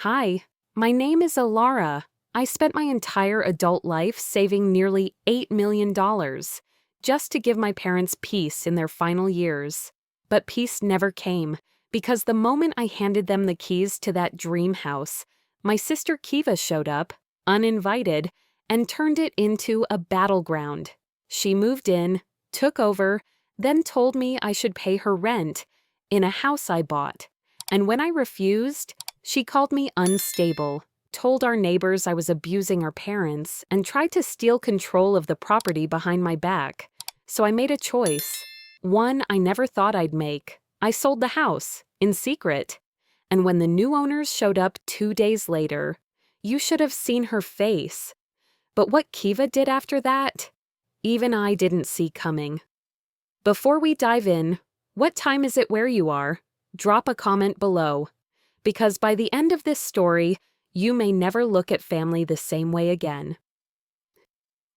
Hi, my name is Alara. I spent my entire adult life saving nearly $8 million just to give my parents peace in their final years. But peace never came, because the moment I handed them the keys to that dream house, my sister Kiva showed up, uninvited, and turned it into a battleground. She moved in, took over, then told me I should pay her rent in a house I bought. And when I refused, she called me unstable, told our neighbors I was abusing our parents, and tried to steal control of the property behind my back. So I made a choice. One I never thought I'd make. I sold the house, in secret. And when the new owners showed up 2 days later, you should have seen her face. But what Kiva did after that, even I didn't see coming. Before we dive in, what time is it where you are? Drop a comment below. Because by the end of this story, you may never look at family the same way again.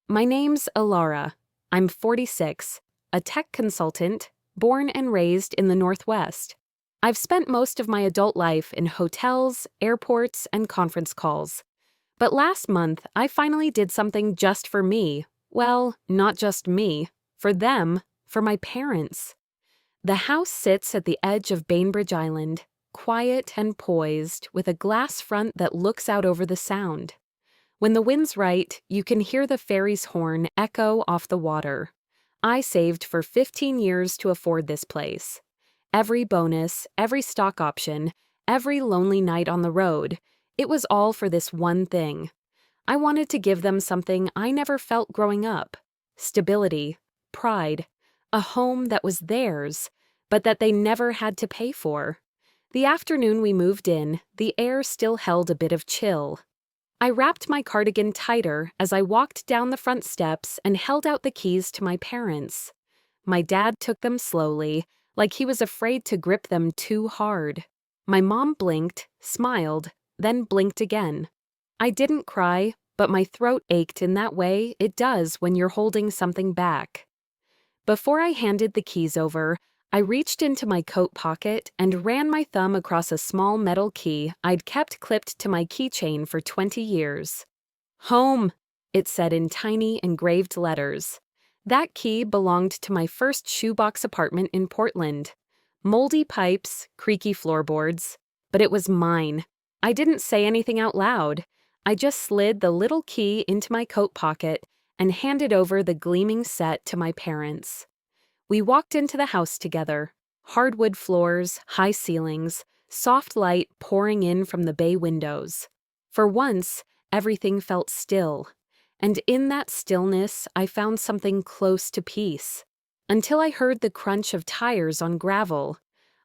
My name's Alara. I'm 46, a tech consultant, born and raised in the Northwest. I've spent most of my adult life in hotels, airports, and conference calls. But last month, I finally did something just for me. Well, not just me. For them. For my parents. The house sits at the edge of Bainbridge Island, quiet and poised, with a glass front that looks out over the Sound. When the wind's right, you can hear the ferry's horn echo off the water. I saved for 15 years to afford this place. Every bonus, every stock option, every lonely night on the road, it was all for this one thing. I wanted to give them something I never felt growing up. Stability, pride, a home that was theirs, but that they never had to pay for. The afternoon we moved in, the air still held a bit of chill. I wrapped my cardigan tighter as I walked down the front steps and held out the keys to my parents. My dad took them slowly, like he was afraid to grip them too hard. My mom blinked, smiled, then blinked again. I didn't cry, but my throat ached in that way it does when you're holding something back. Before I handed the keys over, I reached into my coat pocket and ran my thumb across a small metal key I'd kept clipped to my keychain for 20 years. Home, it said in tiny engraved letters. That key belonged to my first shoebox apartment in Portland. Moldy pipes, creaky floorboards, but it was mine. I didn't say anything out loud. I just slid the little key into my coat pocket and handed over the gleaming set to my parents. We walked into the house together. Hardwood floors, high ceilings, soft light pouring in from the bay windows. For once, everything felt still. And in that stillness, I found something close to peace. Until I heard the crunch of tires on gravel.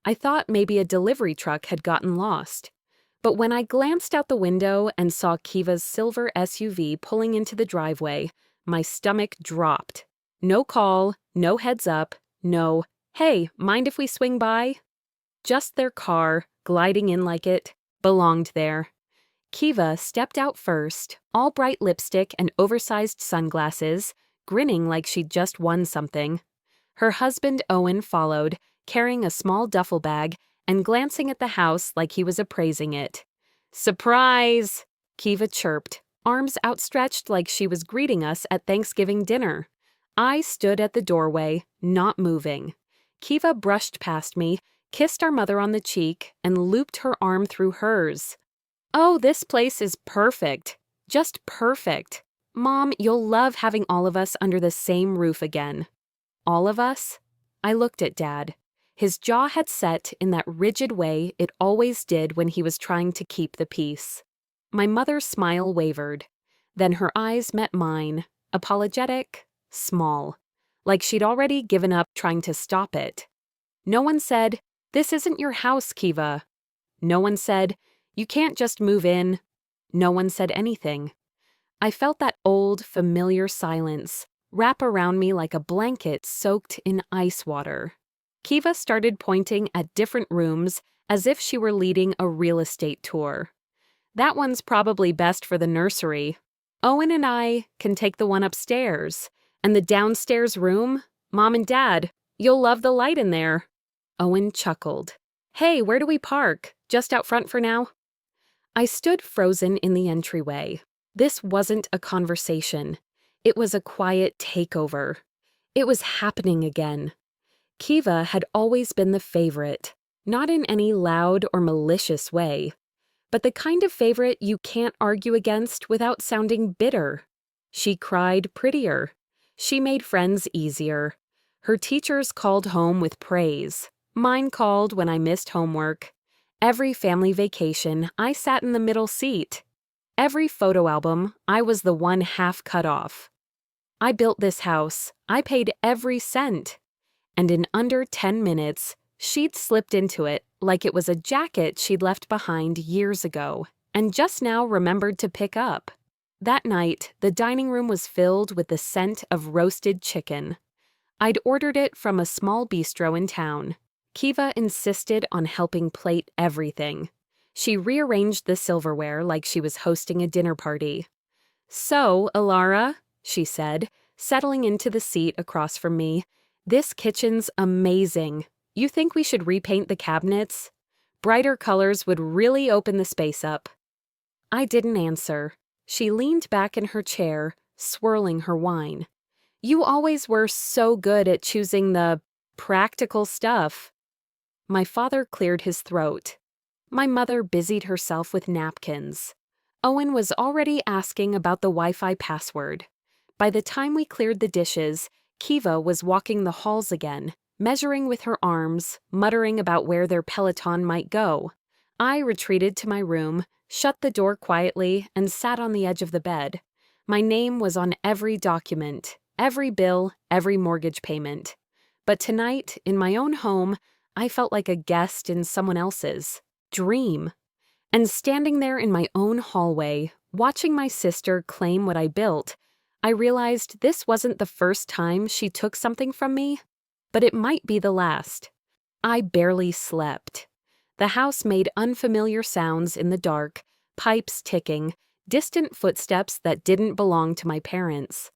I thought maybe a delivery truck had gotten lost. But when I glanced out the window and saw Kiva's silver SUV pulling into the driveway, my stomach dropped. No call, no heads up, no, hey, mind if we swing by? Just their car, gliding in like it, belonged there. Kiva stepped out first, all bright lipstick and oversized sunglasses, grinning like she'd just won something. Her husband Owen followed, carrying a small duffel bag and glancing at the house like he was appraising it. Surprise! Kiva chirped, arms outstretched like she was greeting us at Thanksgiving dinner. I stood at the doorway, not moving. Kiva brushed past me, kissed our mother on the cheek, and looped her arm through hers. Oh, this place is perfect. Just perfect. Mom, you'll love having all of us under the same roof again. All of us? I looked at Dad. His jaw had set in that rigid way it always did when he was trying to keep the peace. My mother's smile wavered. Then her eyes met mine, apologetic, small, like she'd already given up trying to stop it. No one said, "This isn't your house, Kiva." No one said, "You can't just move in." No one said anything. I felt that old, familiar silence wrap around me like a blanket soaked in ice water. Kiva started pointing at different rooms as if she were leading a real estate tour. That one's probably best for the nursery. Owen and I can take the one upstairs. And the downstairs room? Mom and Dad, you'll love the light in there. Owen chuckled. Hey, where do we park? Just out front for now? I stood frozen in the entryway. This wasn't a conversation. It was a quiet takeover. It was happening again. Kiva had always been the favorite, not in any loud or malicious way, but the kind of favorite you can't argue against without sounding bitter. She cried prettier. She made friends easier. Her teachers called home with praise. Mine called when I missed homework. Every family vacation, I sat in the middle seat. Every photo album, I was the one half cut off. I built this house. I paid every cent. And in under 10 minutes, she'd slipped into it like it was a jacket she'd left behind years ago and just now remembered to pick up. That night, the dining room was filled with the scent of roasted chicken. I'd ordered it from a small bistro in town. Kiva insisted on helping plate everything. She rearranged the silverware like she was hosting a dinner party. "So, Alara," she said, settling into the seat across from me, "this kitchen's amazing. You think we should repaint the cabinets? Brighter colors would really open the space up." I didn't answer. She leaned back in her chair, swirling her wine. "You always were so good at choosing the practical stuff." My father cleared his throat. My mother busied herself with napkins. Owen was already asking about the Wi-Fi password. By the time we cleared the dishes, Kiva was walking the halls again, measuring with her arms, muttering about where their Peloton might go. I retreated to my room, shut the door quietly, and sat on the edge of the bed. My name was on every document, every bill, every mortgage payment. But tonight, in my own home, I felt like a guest in someone else's dream. And standing there in my own hallway, watching my sister claim what I built, I realized this wasn't the first time she took something from me, but it might be the last. I barely slept. The house made unfamiliar sounds in the dark, pipes ticking, distant footsteps that didn't belong to my parents.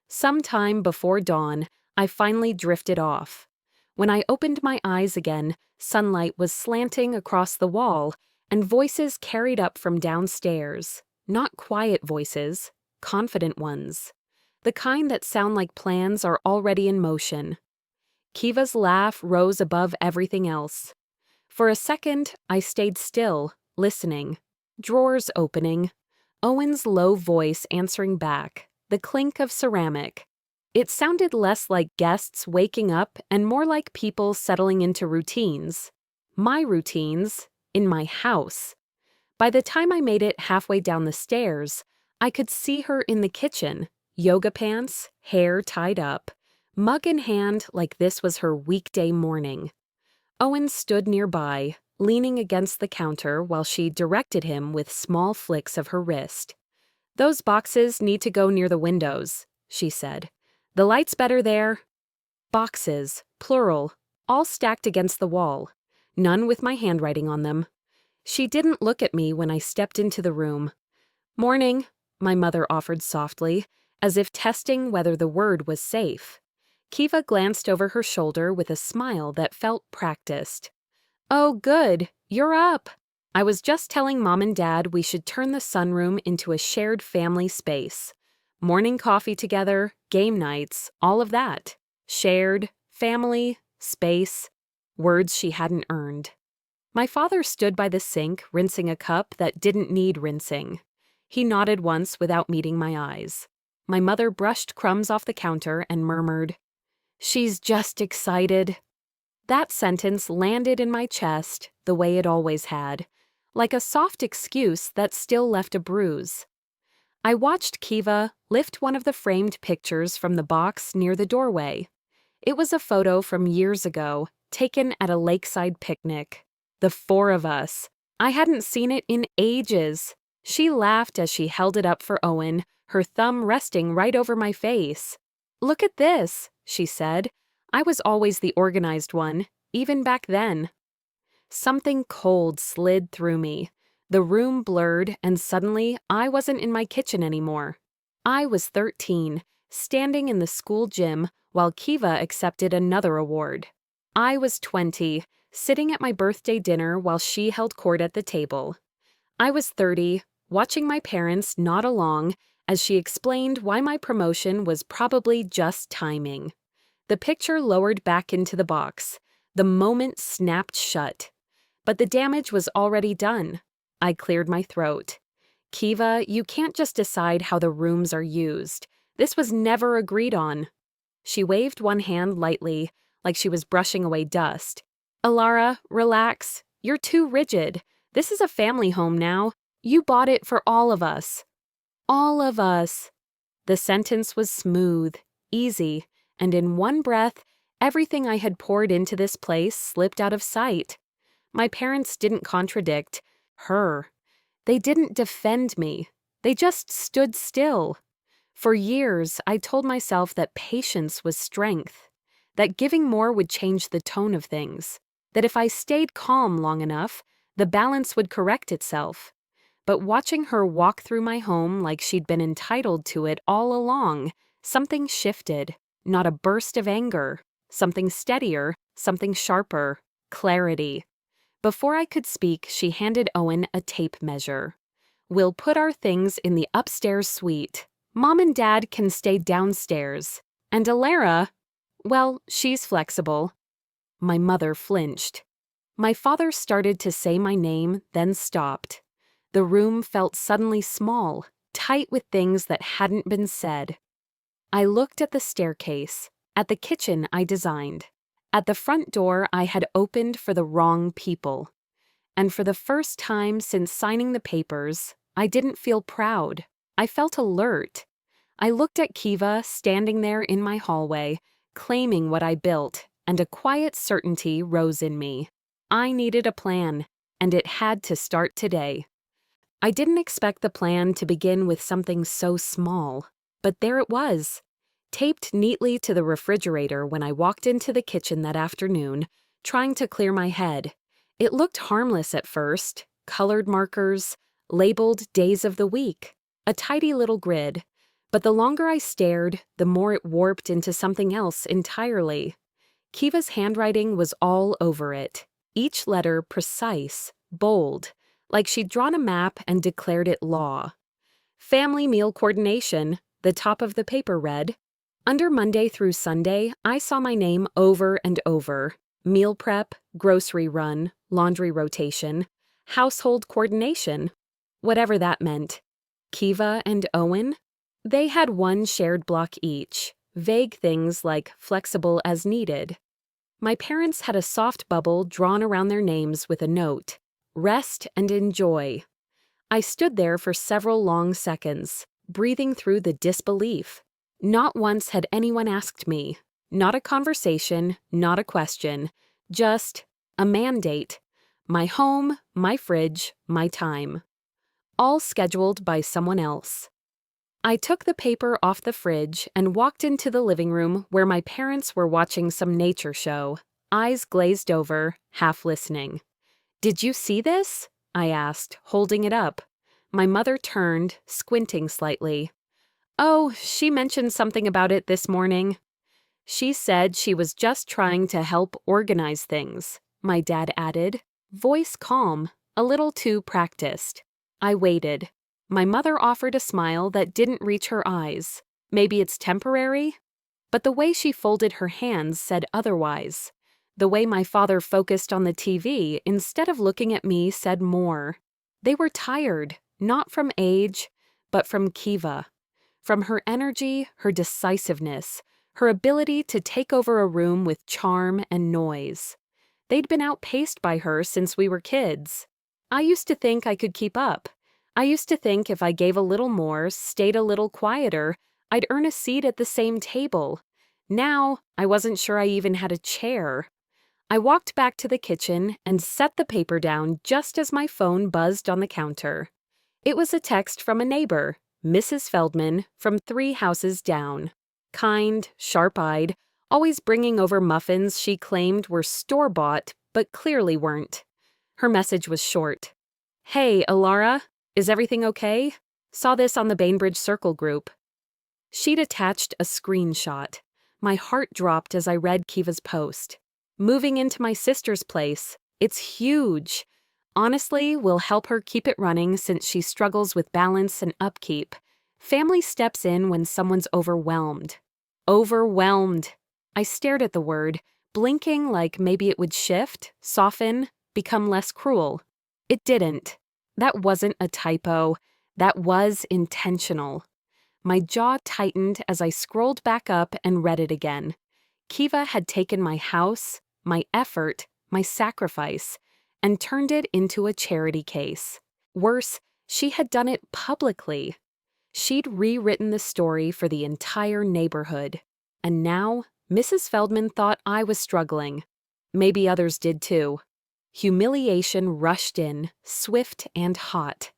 Sometime before dawn, I finally drifted off. When I opened my eyes again, sunlight was slanting across the wall, and voices carried up from downstairs. Not quiet voices, confident ones. The kind that sound like plans are already in motion. Kiva's laugh rose above everything else. For a second, I stayed still, listening. Drawers opening. Owen's low voice answering back. The clink of ceramic. It sounded less like guests waking up and more like people settling into routines. My routines, in my house. By the time I made it halfway down the stairs, I could see her in the kitchen, yoga pants, hair tied up, mug in hand like this was her weekday morning. Owen stood nearby, leaning against the counter while she directed him with small flicks of her wrist. "Those boxes need to go near the windows," she said. "The light's better there." Boxes, plural, all stacked against the wall, none with my handwriting on them. She didn't look at me when I stepped into the room. "Morning," my mother offered softly, as if testing whether the word was safe. Kiva glanced over her shoulder with a smile that felt practiced. "Oh, good, you're up. I was just telling Mom and Dad we should turn the sunroom into a shared family space. Morning coffee together, game nights, all of that. Shared, family, space, words she hadn't earned." My father stood by the sink, rinsing a cup that didn't need rinsing. He nodded once without meeting my eyes. My mother brushed crumbs off the counter and murmured, "She's just excited." That sentence landed in my chest the way it always had, like a soft excuse that still left a bruise. I watched Kiva lift one of the framed pictures from the box near the doorway. It was a photo from years ago, taken at a lakeside picnic. The four of us. I hadn't seen it in ages. She laughed as she held it up for Owen, her thumb resting right over my face. "Look at this," she said. I was always the organized one, even back then. Something cold slid through me. The room blurred, and suddenly I wasn't in my kitchen anymore. I was 13, standing in the school gym while Kiva accepted another award. I was 20, sitting at my birthday dinner while she held court at the table. I was 30, watching my parents nod along as she explained why my promotion was probably just timing. The picture lowered back into the box. The moment snapped shut. But the damage was already done. I cleared my throat. Kiva, you can't just decide how the rooms are used. This was never agreed on. She waved one hand lightly, like she was brushing away dust. Alara, relax. You're too rigid. This is a family home now. You bought it for all of us. All of us. The sentence was smooth, easy, and in one breath, everything I had poured into this place slipped out of sight. My parents didn't contradict her. They didn't defend me. They just stood still. For years, I told myself that patience was strength, that giving more would change the tone of things, that if I stayed calm long enough, the balance would correct itself. But watching her walk through my home like she'd been entitled to it all along, something shifted, not a burst of anger, something steadier, something sharper, clarity. Before I could speak, she handed Owen a tape measure. We'll put our things in the upstairs suite. Mom and Dad can stay downstairs. And Alara, well, she's flexible. My mother flinched. My father started to say my name, then stopped. The room felt suddenly small, tight with things that hadn't been said. I looked at the staircase, at the kitchen I designed, at the front door I had opened for the wrong people. And for the first time since signing the papers, I didn't feel proud. I felt alert. I looked at Kiva standing there in my hallway, claiming what I built, and a quiet certainty rose in me. I needed a plan, and it had to start today. I didn't expect the plan to begin with something so small, but there it was, taped neatly to the refrigerator when I walked into the kitchen that afternoon, trying to clear my head. It looked harmless at first, colored markers, labeled days of the week, a tidy little grid, but the longer I stared, the more it warped into something else entirely. Kiva's handwriting was all over it, each letter precise, bold, like she'd drawn a map and declared it law. Family meal coordination, the top of the paper read. Under Monday through Sunday, I saw my name over and over. Meal prep, grocery run, laundry rotation, household coordination, whatever that meant. Kiva and Owen? They had one shared block each, vague things like flexible as needed. My parents had a soft bubble drawn around their names with a note. Rest and enjoy. I stood there for several long seconds, breathing through the disbelief. Not once had anyone asked me. Not a conversation, not a question. Just a mandate. My home, my fridge, my time. All scheduled by someone else. I took the paper off the fridge and walked into the living room where my parents were watching some nature show, eyes glazed over, half listening. Did you see this? I asked, holding it up. My mother turned, squinting slightly. Oh, she mentioned something about it this morning. She said she was just trying to help organize things, my dad added, voice calm, a little too practiced. I waited. My mother offered a smile that didn't reach her eyes. Maybe it's temporary? But the way she folded her hands said otherwise. The way my father focused on the TV instead of looking at me said more. They were tired, not from age, but from Kiva. From her energy, her decisiveness, her ability to take over a room with charm and noise. They'd been outpaced by her since we were kids. I used to think I could keep up. I used to think if I gave a little more, stayed a little quieter, I'd earn a seat at the same table. Now, I wasn't sure I even had a chair. I walked back to the kitchen and set the paper down just as my phone buzzed on the counter. It was a text from a neighbor, Mrs. Feldman, from 3 houses down. Kind, sharp-eyed, always bringing over muffins she claimed were store-bought, but clearly weren't. Her message was short. Hey, Alara, is everything okay? Saw this on the Bainbridge Circle group. She'd attached a screenshot. My heart dropped as I read Kiva's post. Moving into my sister's place. It's huge. Honestly, we'll help her keep it running since she struggles with balance and upkeep. Family steps in when someone's overwhelmed. Overwhelmed. I stared at the word, blinking like maybe it would shift, soften, become less cruel. It didn't. That wasn't a typo. That was intentional. My jaw tightened as I scrolled back up and read it again. Kiva had taken my house, my effort, my sacrifice, and turned it into a charity case. Worse, she had done it publicly. She'd rewritten the story for the entire neighborhood. And now, Mrs. Feldman thought I was struggling. Maybe others did too. Humiliation rushed in, swift and hot.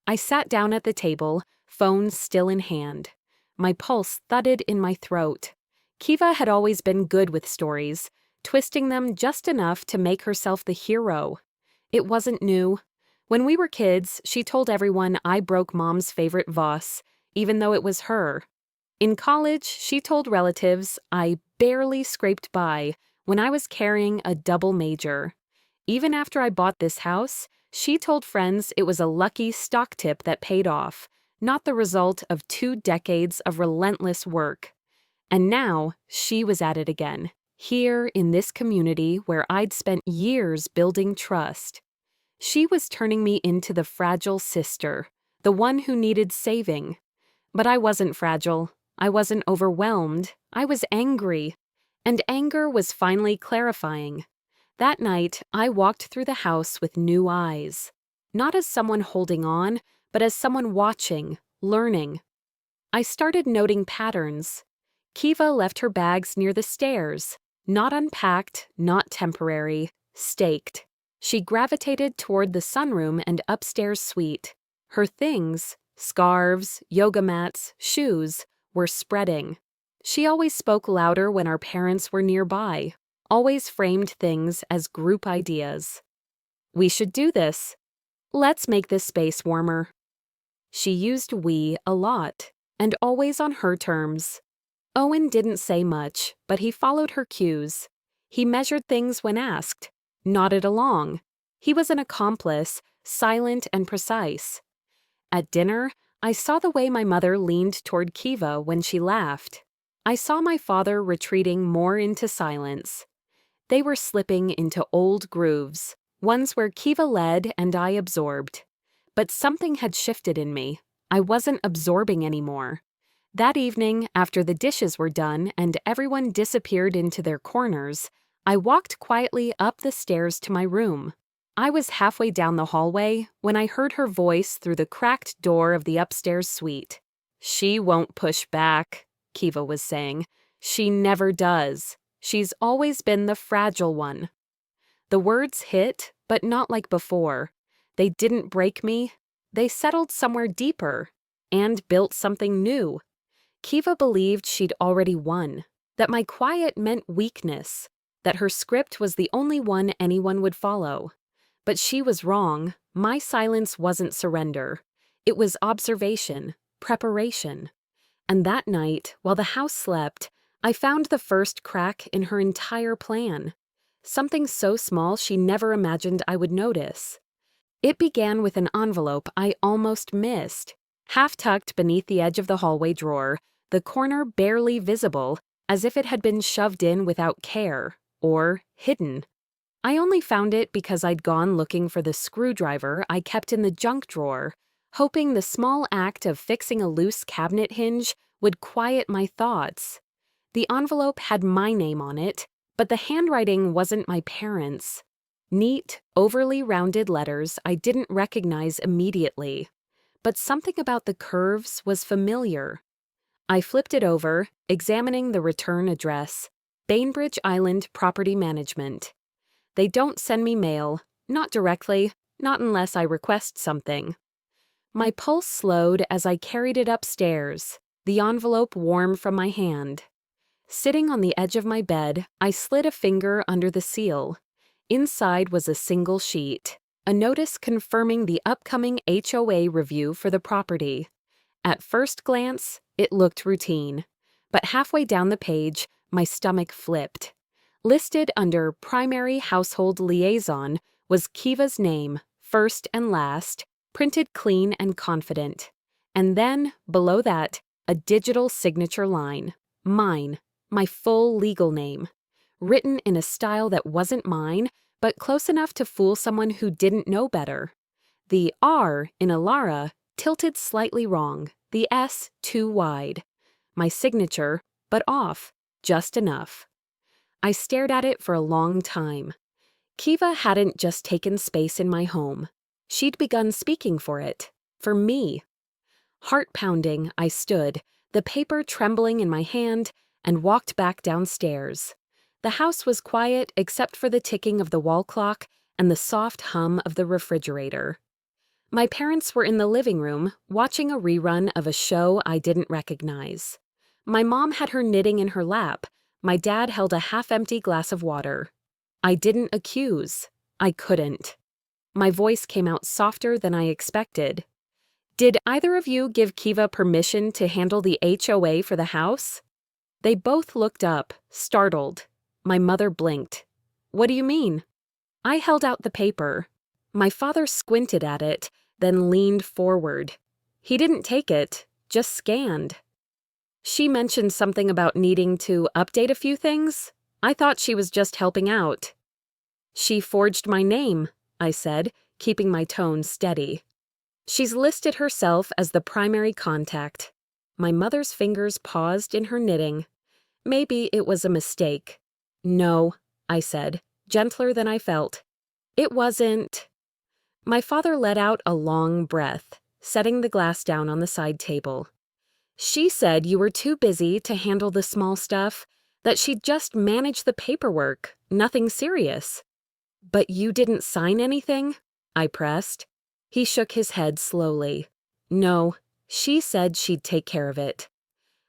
I sat down at the table, phone still in hand. My pulse thudded in my throat. Kiva had always been good with stories, twisting them just enough to make herself the hero. It wasn't new. When we were kids, she told everyone I broke Mom's favorite vase, even though it was her. In college, she told relatives I barely scraped by when I was carrying a double major. Even after I bought this house, she told friends it was a lucky stock tip that paid off, not the result of 2 decades of relentless work. And now, she was at it again, here in this community where I'd spent years building trust. She was turning me into the fragile sister, the one who needed saving. But I wasn't fragile. I wasn't overwhelmed. I was angry. And anger was finally clarifying. That night, I walked through the house with new eyes. Not as someone holding on, but as someone watching, learning. I started noting patterns. Kiva left her bags near the stairs. Not unpacked, not temporary, staked. She gravitated toward the sunroom and upstairs suite. Her things, scarves, yoga mats, shoes, were spreading. She always spoke louder when our parents were nearby, always framed things as group ideas. We should do this. Let's make this space warmer. She used we a lot, and always on her terms. Owen didn't say much, but he followed her cues. He measured things when asked, nodded along. He was an accomplice, silent and precise. At dinner, I saw the way my mother leaned toward Kiva when she laughed. I saw my father retreating more into silence. They were slipping into old grooves, ones where Kiva led and I absorbed. But something had shifted in me. I wasn't absorbing anymore. That evening, after the dishes were done and everyone disappeared into their corners, I walked quietly up the stairs to my room. I was halfway down the hallway when I heard her voice through the cracked door of the upstairs suite. "She won't push back," Kiva was saying. "She never does. She's always been the fragile one." The words hit, but not like before. They didn't break me. They settled somewhere deeper and built something new. Kiva believed she'd already won, that my quiet meant weakness, that her script was the only one anyone would follow. But she was wrong. My silence wasn't surrender. It was observation, preparation. And that night, while the house slept, I found the first crack in her entire plan. Something so small she never imagined I would notice. It began with an envelope I almost missed, half tucked beneath the edge of the hallway drawer, the corner barely visible, as if it had been shoved in without care, or hidden. I only found it because I'd gone looking for the screwdriver I kept in the junk drawer, hoping the small act of fixing a loose cabinet hinge would quiet my thoughts. The envelope had my name on it, but the handwriting wasn't my parents'. Neat, overly rounded letters I didn't recognize immediately. But something about the curves was familiar. I flipped it over, examining the return address, Bainbridge Island Property Management. They don't send me mail, not directly, not unless I request something. My pulse slowed as I carried it upstairs, the envelope warm from my hand. Sitting on the edge of my bed, I slid a finger under the seal. Inside was a single sheet, a notice confirming the upcoming HOA review for the property. At first glance, it looked routine, but halfway down the page, my stomach flipped. Listed under Primary Household Liaison was Kiva's name, first and last, printed clean and confident. And then, below that, a digital signature line. Mine, my full legal name. Written in a style that wasn't mine, but close enough to fool someone who didn't know better. The R in Alara tilted slightly wrong, the S too wide. My signature, but off, just enough. I stared at it for a long time. Kiva hadn't just taken space in my home. She'd begun speaking for it. For me. Heart pounding, I stood, the paper trembling in my hand, and walked back downstairs. The house was quiet except for the ticking of the wall clock and the soft hum of the refrigerator. My parents were in the living room, watching a rerun of a show I didn't recognize. My mom had her knitting in her lap. My dad held a half-empty glass of water. I didn't accuse. I couldn't. My voice came out softer than I expected. Did either of you give Kiva permission to handle the HOA for the house? They both looked up, startled. My mother blinked. What do you mean? I held out the paper. My father squinted at it, then leaned forward. He didn't take it, just scanned. She mentioned something about needing to update a few things. I thought she was just helping out. She forged my name, I said, keeping my tone steady. She's listed herself as the primary contact. My mother's fingers paused in her knitting. Maybe it was a mistake. No, I said, gentler than I felt. It wasn't. My father let out a long breath, setting the glass down on the side table. She said you were too busy to handle the small stuff, that she'd just manage the paperwork, nothing serious. But you didn't sign anything? I pressed. He shook his head slowly. No, she said she'd take care of it.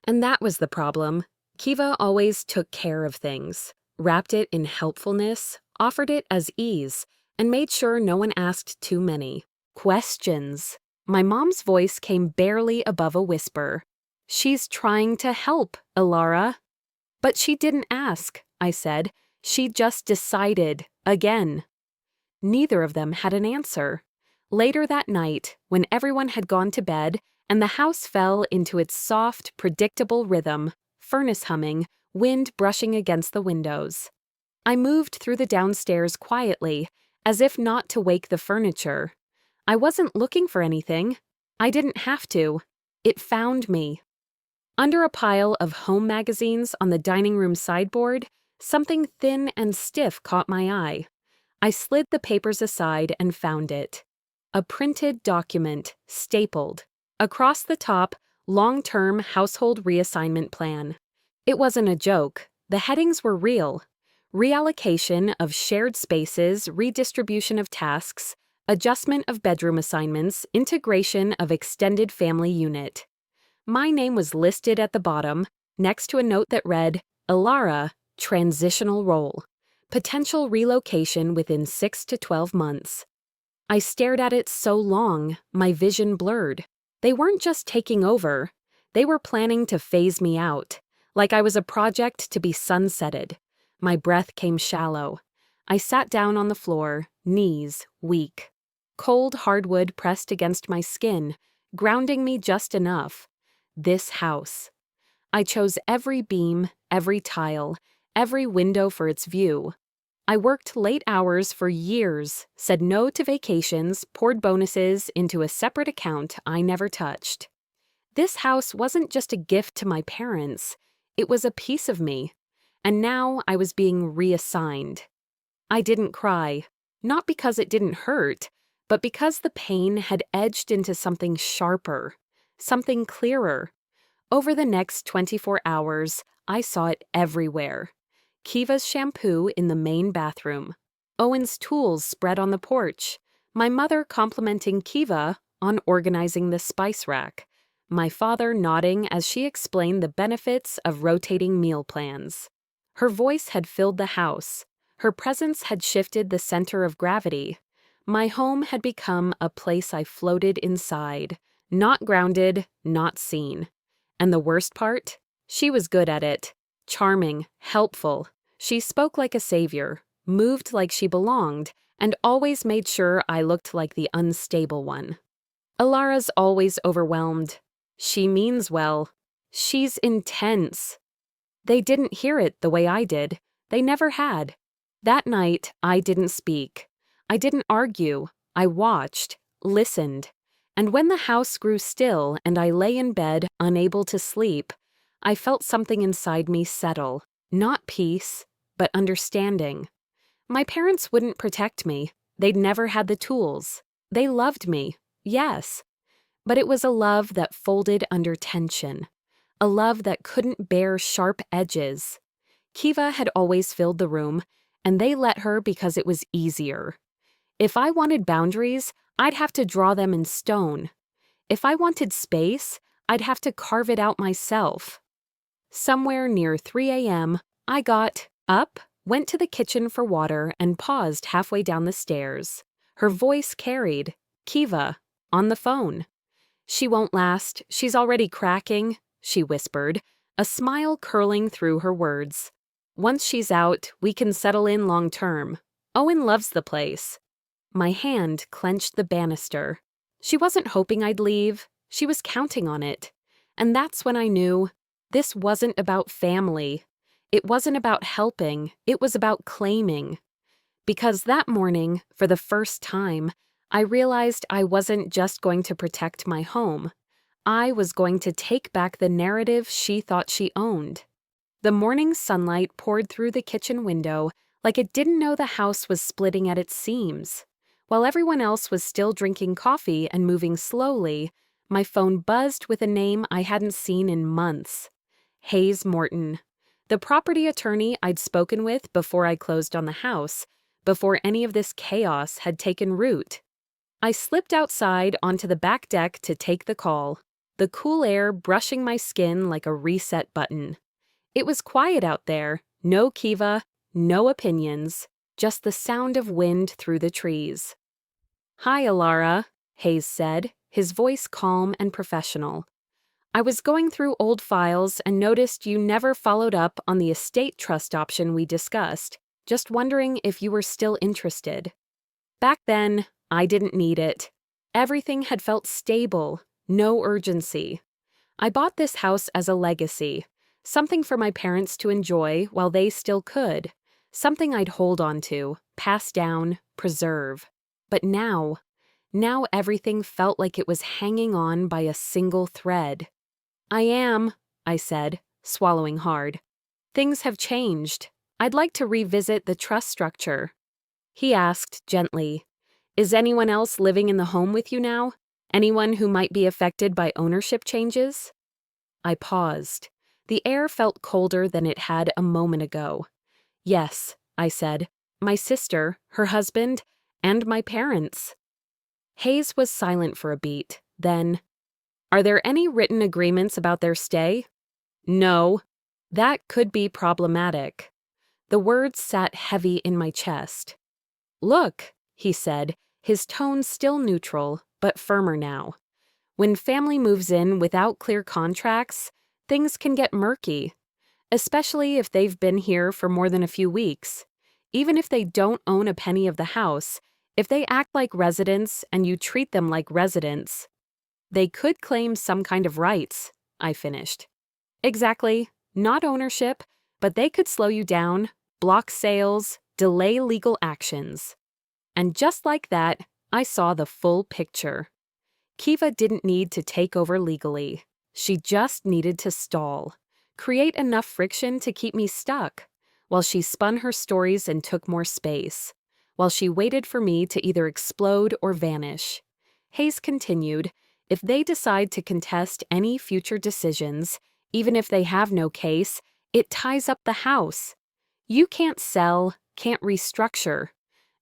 And that was the problem. Kiva always took care of things, wrapped it in helpfulness, offered it as ease, and made sure no one asked too many questions. My mom's voice came barely above a whisper. She's trying to help, Alara. But she didn't ask, I said. She just decided, again. Neither of them had an answer. Later that night, when everyone had gone to bed and the house fell into its soft, predictable rhythm, furnace humming, wind brushing against the windows, I moved through the downstairs quietly, as if not to wake the furniture. I wasn't looking for anything. I didn't have to. It found me. Under a pile of home magazines on the dining room sideboard, something thin and stiff caught my eye. I slid the papers aside and found it. A printed document, stapled. Across the top, long-term household reassignment plan. It wasn't a joke. The headings were real. Reallocation of shared spaces, redistribution of tasks, adjustment of bedroom assignments, integration of extended family unit. My name was listed at the bottom, next to a note that read, Alara, transitional role. Potential relocation within 6 to 12 months. I stared at it so long, my vision blurred. They weren't just taking over. They were planning to phase me out, like I was a project to be sunsetted. My breath came shallow. I sat down on the floor, knees weak. Cold hardwood pressed against my skin, grounding me just enough. This house. I chose every beam, every tile, every window for its view. I worked late hours for years, said no to vacations, poured bonuses into a separate account I never touched. This house wasn't just a gift to my parents. It was a piece of me. And now I was being reassigned. I didn't cry, not because it didn't hurt, but because the pain had edged into something sharper, something clearer. Over the next 24 hours, I saw it everywhere. Kiva's shampoo in the main bathroom, Owen's tools spread on the porch, my mother complimenting Kiva on organizing the spice rack, my father nodding as she explained the benefits of rotating meal plans. Her voice had filled the house. Her presence had shifted the center of gravity. My home had become a place I floated inside, not grounded, not seen. And the worst part? She was good at it. Charming, helpful. She spoke like a savior, moved like she belonged, and always made sure I looked like the unstable one. Alara's always overwhelmed. She means well. She's intense. They didn't hear it the way I did. They never had. That night, I didn't speak. I didn't argue. I watched, listened. And when the house grew still and I lay in bed, unable to sleep, I felt something inside me settle. Not peace, but understanding. My parents wouldn't protect me. They'd never had the tools. They loved me, yes. But it was a love that folded under tension. A love that couldn't bear sharp edges. Kiva had always filled the room, and they let her because it was easier. If I wanted boundaries, I'd have to draw them in stone. If I wanted space, I'd have to carve it out myself. Somewhere near 3 a.m., I got up, went to the kitchen for water, and paused halfway down the stairs. Her voice carried, "Kiva, on the phone." "She won't last. She's already cracking," she whispered, a smile curling through her words. "Once she's out, we can settle in long term. Owen loves the place." My hand clenched the banister. She wasn't hoping I'd leave. She was counting on it. And that's when I knew this wasn't about family. It wasn't about helping. It was about claiming. Because that morning, for the first time, I realized I wasn't just going to protect my home. I was going to take back the narrative she thought she owned. The morning sunlight poured through the kitchen window like it didn't know the house was splitting at its seams. While everyone else was still drinking coffee and moving slowly, my phone buzzed with a name I hadn't seen in months. Hayes Morton, the property attorney I'd spoken with before I closed on the house, before any of this chaos had taken root. I slipped outside onto the back deck to take the call, the cool air brushing my skin like a reset button. It was quiet out there, no Kiva, no opinions, just the sound of wind through the trees. "Hi, Alara," Hayes said, his voice calm and professional. "I was going through old files and noticed you never followed up on the estate trust option we discussed, just wondering if you were still interested." Back then, I didn't need it. Everything had felt stable, no urgency. I bought this house as a legacy, something for my parents to enjoy while they still could, something I'd hold on to, pass down, preserve. But now everything felt like it was hanging on by a single thread. I said, swallowing hard. "Things have changed. I'd like to revisit the trust structure." He asked gently, "Is anyone else living in the home with you now? Anyone who might be affected by ownership changes?" I paused. The air felt colder than it had a moment ago. "Yes," I said. "My sister, her husband, and my parents." Hayes was silent for a beat, then, "Are there any written agreements about their stay?" "No." That could be problematic. The words sat heavy in my chest. "Look," he said, his tone still neutral, but firmer now. "When family moves in without clear contracts, things can get murky, especially if they've been here for more than a few weeks. Even if they don't own a penny of the house, if they act like residents and you treat them like residents, they could claim some kind of rights," I finished. "Exactly. Not ownership, but they could slow you down, block sales, delay legal actions." And just like that, I saw the full picture. Kiva didn't need to take over legally. She just needed to stall, create enough friction to keep me stuck, while she spun her stories and took more space, while she waited for me to either explode or vanish. Hayes continued, "If they decide to contest any future decisions, even if they have no case, it ties up the house. You can't sell, can't restructure.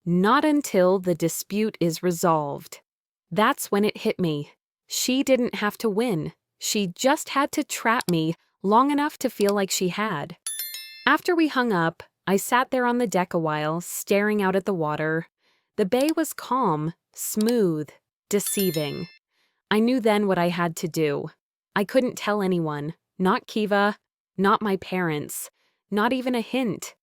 Not until the dispute is resolved." That's when it hit me. She didn't have to win. She just had to trap me long enough to feel like she had. After we hung up, I sat there on the deck a while, staring out at the water. The bay was calm, smooth, deceiving. I knew then what I had to do. I couldn't tell anyone, not Kiva, not my parents, not even a hint.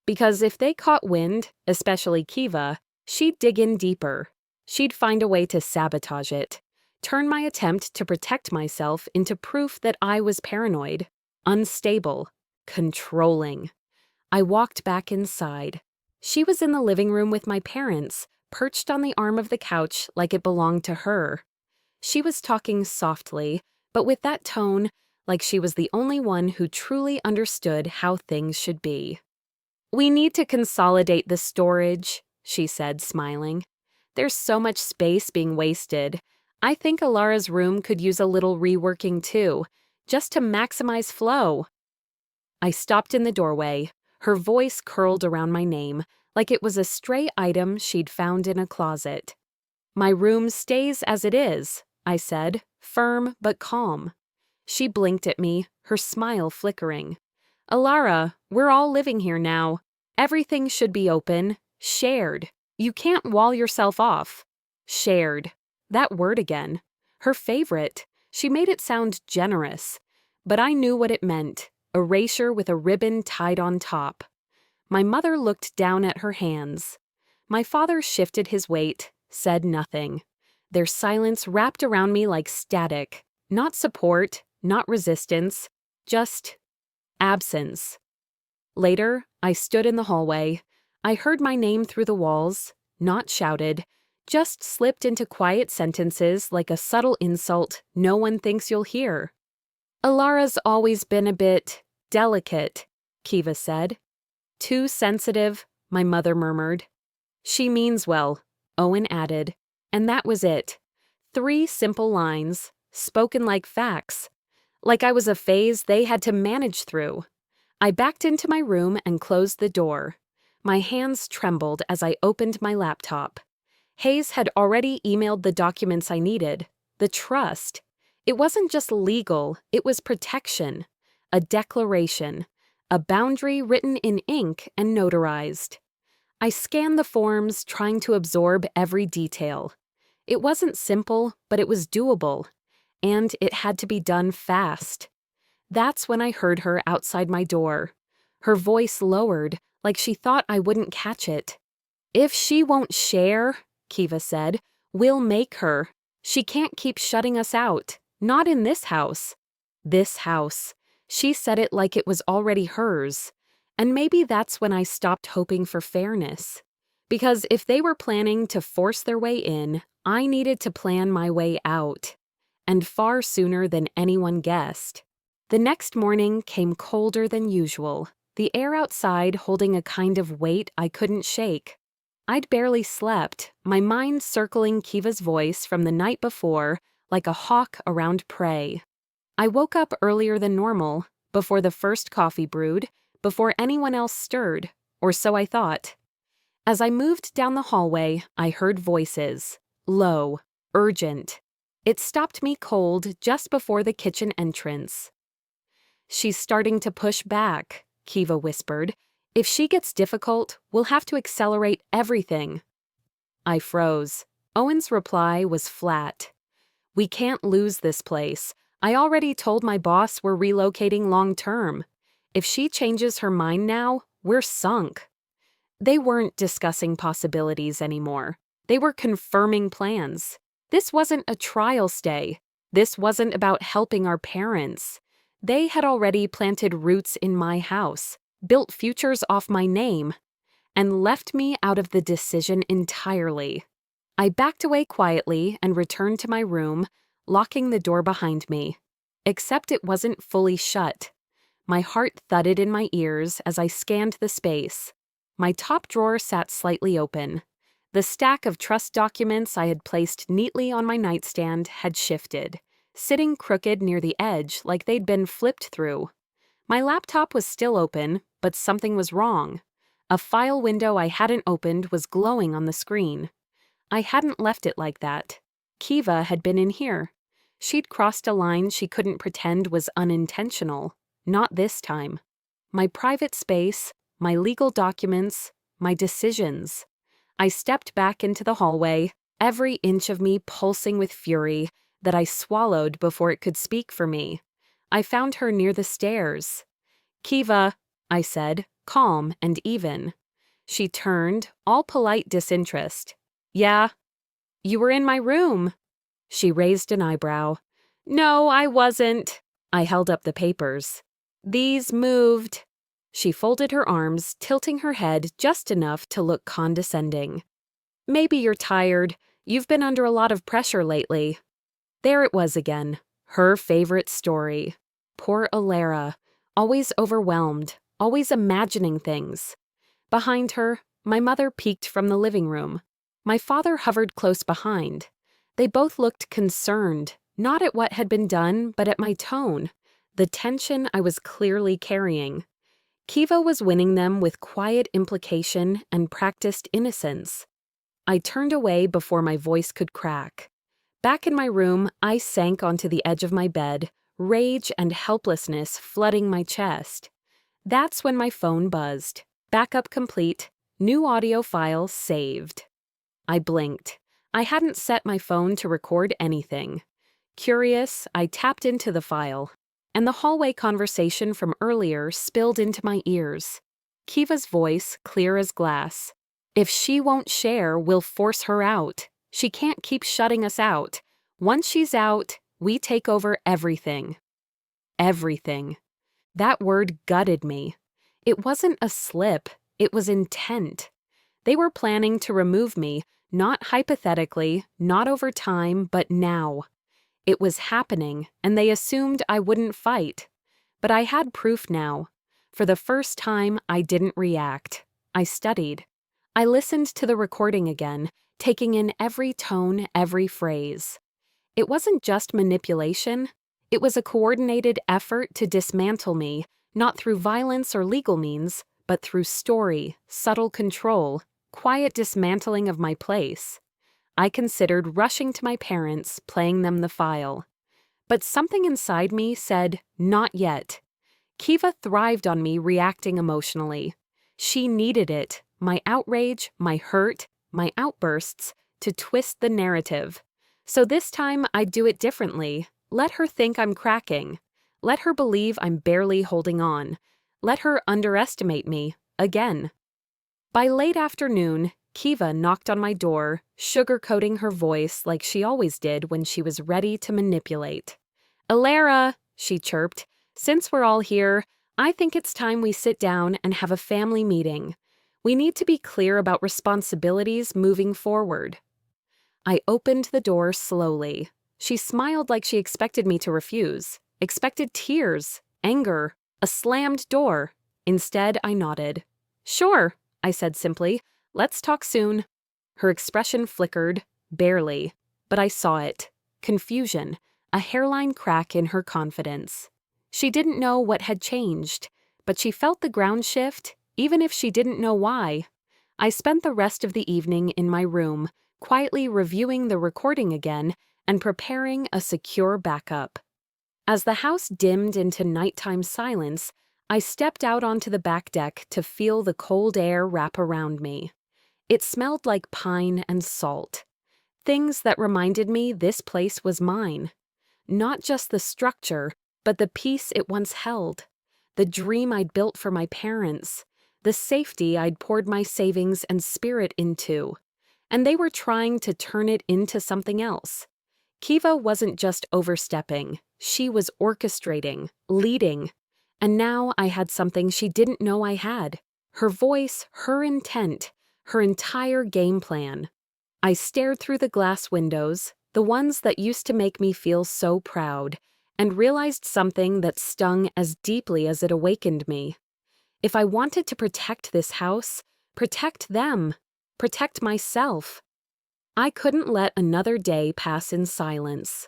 Because if they caught wind, especially Kiva, She'd dig in deeper. She'd find a way to sabotage it, turn my attempt to protect myself into proof that I was paranoid, unstable, controlling. I walked back inside. She was in the living room with my parents, perched on the arm of the couch like it belonged to her. She was talking softly, but with that tone, like she was the only one who truly understood how things should be. "We need to consolidate the storage," she said, smiling. "There's so much space being wasted. I think Alara's room could use a little reworking too, just to maximize flow." I stopped in the doorway, her voice curled around my name, like it was a stray item she'd found in a closet. "My room stays as it is," I said, firm but calm. She blinked at me, her smile flickering. "Alara, we're all living here now. Everything should be open, shared. You can't wall yourself off." Shared. That word again. Her favorite. She made it sound generous. But I knew what it meant. Erasure with a ribbon tied on top. My mother looked down at her hands. My father shifted his weight, said nothing. Their silence wrapped around me like static. Not support, not resistance, just absence. Later, I stood in the hallway. I heard my name through the walls, not shouted, just slipped into quiet sentences like a subtle insult no one thinks you'll hear. "Alara's always been a bit delicate," Kiva said. "Too sensitive," my mother murmured. "She means well," Owen added. And that was it. 3 simple lines, spoken like facts. Like I was a phase they had to manage through. I backed into my room and closed the door. My hands trembled as I opened my laptop. Hayes had already emailed the documents I needed. The trust. It wasn't just legal, it was protection. A declaration. A boundary written in ink and notarized. I scanned the forms, trying to absorb every detail. It wasn't simple, but it was doable. And it had to be done fast. That's when I heard her outside my door. Her voice lowered, like she thought I wouldn't catch it. "If she won't share," Kiva said, "we'll make her. She can't keep shutting us out. Not in this house." This house. She said it like it was already hers. And maybe that's when I stopped hoping for fairness. Because if they were planning to force their way in, I needed to plan my way out. And far sooner than anyone guessed. The next morning came colder than usual, the air outside holding a kind of weight I couldn't shake. I'd barely slept, my mind circling Kiva's voice from the night before like a hawk around prey. I woke up earlier than normal, before the first coffee brewed, before anyone else stirred, or so I thought. As I moved down the hallway, I heard voices, low, urgent. It stopped me cold just before the kitchen entrance. "She's starting to push back," Kiva whispered. "If she gets difficult, we'll have to accelerate everything." I froze. Owen's reply was flat. "We can't lose this place. I already told my boss we're relocating long-term. If she changes her mind now, we're sunk." They weren't discussing possibilities anymore. They were confirming plans. This wasn't a trial stay. This wasn't about helping our parents. They had already planted roots in my house, built futures off my name, and left me out of the decision entirely. I backed away quietly and returned to my room, locking the door behind me. Except it wasn't fully shut. My heart thudded in my ears as I scanned the space. My top drawer sat slightly open. The stack of trust documents I had placed neatly on my nightstand had shifted, sitting crooked near the edge like they'd been flipped through. My laptop was still open, but something was wrong. A file window I hadn't opened was glowing on the screen. I hadn't left it like that. Kiva had been in here. She'd crossed a line she couldn't pretend was unintentional. Not this time. My private space, my legal documents, my decisions. I stepped back into the hallway, every inch of me pulsing with fury that I swallowed before it could speak for me. I found her near the stairs. "Kiva," I said, calm and even. She turned, all polite disinterest. Yeah. You were in my room. She raised an eyebrow. No, I wasn't. I held up the papers. These moved. She folded her arms, tilting her head just enough to look condescending. Maybe you're tired. You've been under a lot of pressure lately. There it was again. Her favorite story. Poor Alara. Always overwhelmed. Always imagining things. Behind her, my mother peeked from the living room. My father hovered close behind. They both looked concerned, not at what had been done, but at my tone, the tension I was clearly carrying. Kiva was winning them with quiet implication and practiced innocence. I turned away before my voice could crack. Back in my room, I sank onto the edge of my bed, rage and helplessness flooding my chest. That's when my phone buzzed. Backup complete. New audio file saved. I blinked. I hadn't set my phone to record anything. Curious, I tapped into the file, and the hallway conversation from earlier spilled into my ears. Kiva's voice, clear as glass. If she won't share, we'll force her out. She can't keep shutting us out. Once she's out, we take over everything. Everything. That word gutted me. It wasn't a slip, it was intent. They were planning to remove me, not hypothetically, not over time, but now. It was happening, and they assumed I wouldn't fight. But I had proof now. For the first time, I didn't react. I studied. I listened to the recording again, taking in every tone, every phrase. It wasn't just manipulation. It was a coordinated effort to dismantle me, not through violence or legal means, but through story, subtle control, quiet dismantling of my place. I considered rushing to my parents, playing them the file. But something inside me said, not yet. Kiva thrived on me reacting emotionally. She needed it, my outrage, my hurt, my outbursts, to twist the narrative. So this time I'd do it differently. Let her think I'm cracking. Let her believe I'm barely holding on. Let her underestimate me, again. By late afternoon, Kiva knocked on my door, sugarcoating her voice like she always did when she was ready to manipulate. Alara, she chirped, since we're all here, I think it's time we sit down and have a family meeting. We need to be clear about responsibilities moving forward. I opened the door slowly. She smiled like she expected me to refuse, expected tears, anger, a slammed door. Instead, I nodded. Sure, I said simply. Let's talk soon. Her expression flickered, barely, but I saw it. Confusion, a hairline crack in her confidence. She didn't know what had changed, but she felt the ground shift, even if she didn't know why. I spent the rest of the evening in my room, quietly reviewing the recording again and preparing a secure backup. As the house dimmed into nighttime silence, I stepped out onto the back deck to feel the cold air wrap around me. It smelled like pine and salt. Things that reminded me this place was mine. Not just the structure, but the peace it once held. The dream I'd built for my parents. The safety I'd poured my savings and spirit into. And they were trying to turn it into something else. Kiva wasn't just overstepping. She was orchestrating, leading. And now I had something she didn't know I had. Her voice, her intent, her entire game plan. I stared through the glass windows, the ones that used to make me feel so proud, and realized something that stung as deeply as it awakened me. If I wanted to protect this house, protect them, protect myself, I couldn't let another day pass in silence.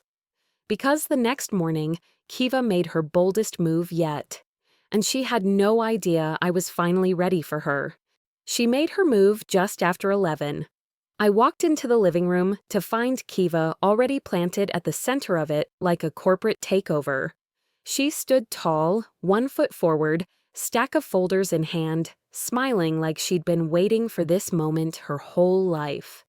Because the next morning, Kiva made her boldest move yet. And she had no idea I was finally ready for her. She made her move just after 11. I walked into the living room to find Kiva already planted at the center of it like a corporate takeover. She stood tall, 1 foot forward, stack of folders in hand, smiling like she'd been waiting for this moment her whole life.